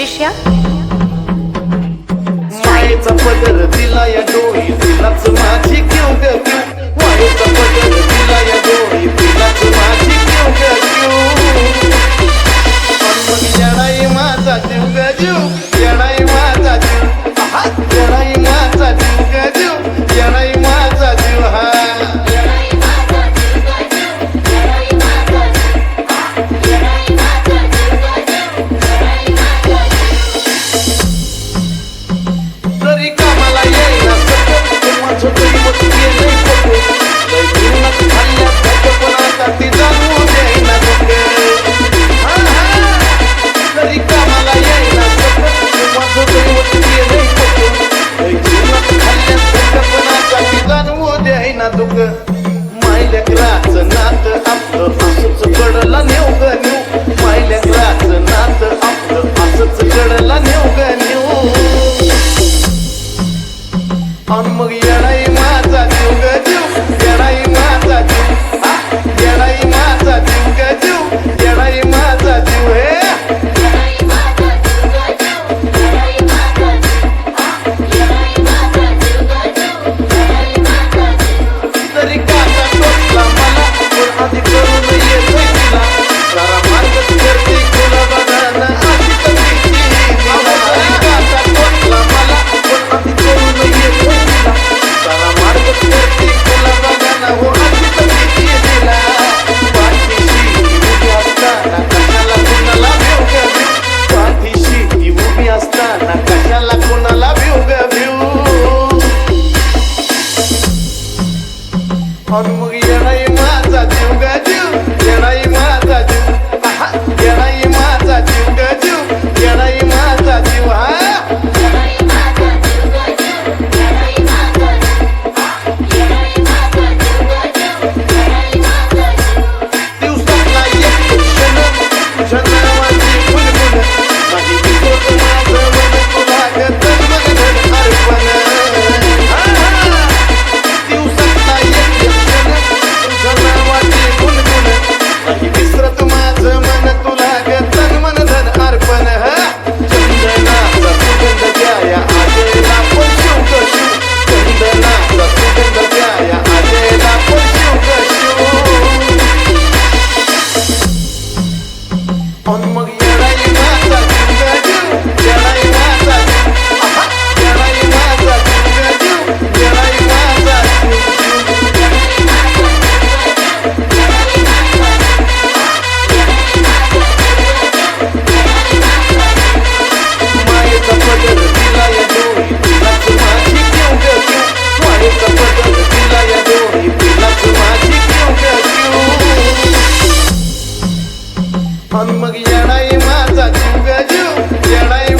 शिष्या मायेचा पदर दिला या डोळी तिलाच माझी क्यू ग क्यू मायेचा पदर दिला या डोळी तिलाच माझी क्यू ग क्यू मग येणाई माझा जीव ग जीव येणाई माझा जीव येणाई माझा जीव ग जीव येणाई माझा जीव हा जरी कामाला येईना सतत माझं तरी मत गेलंय फोटो लय जीवनात खाल्ल्यात त्याचं पण आता ती जाणू देईना जरी कामाला येईना सतत माझं तरी मत गेलंय फोटो लय जीवनात खाल्ल्यात त्याचं पण आता ती जाणू देईना दुःख मायलेकराचं नातं आपलं असंच कडला नेऊ ग नेऊ मायलेकराचं नातं आपलं असंच कडला नेऊ ग नेऊ आणि मग येणाई माझा जीव ग जीव येणाई माझा जीव येणाई माझा जीव ग जीव येणाई माझा जीव हे तरी काचा टोचला मला पण आधी करून येतोय तिला सारा मार्गच करते तुला बघायला अशी कधी तरी काचा टोचला मला पण आधी करून येतोय तिला सारा मार्गच करते तुला बघायला हो अशी कधी दिला पाठीशी उभी असताना कशाला कोणाला भिव ग भिव पाठीशी ती उभी असताना कशाला कोणाला भिव ग भिव आणि मग येणाई माझा जीव ग जीव येणाई माझा जीव येणाई माझा जीव ग जीव येणाई माझा जीव दिवसातला एक क्षण तुझ्या नावाची गुणगुण नाही विसरत माझं मन तुला ग तन मन धन अर्पण दिवसातला एक क्षण तुझ्या नावाची गुणगुण नाही विसरत माझं मन तुला ग तन मन धन अर्पण चंदनाचा सुगंध द्याया आजेला पण शिव ग शिव चंदनाचा सुगंध द्याया आजेला पण शिव ग शिव आणि मग येणाई माझा जीव ग जीव येणाई माझा जीव येणाई माझा जीव ग जीव येणाई माझा मायेचा पदर दिला या डोळी तिलाच माझी क्यू ग क्यू मायेचा पदर दिला या डोळी तिलाच माझी क्यू ग क्यू आणि मग येणाई माझा जीव ग जीव येणाई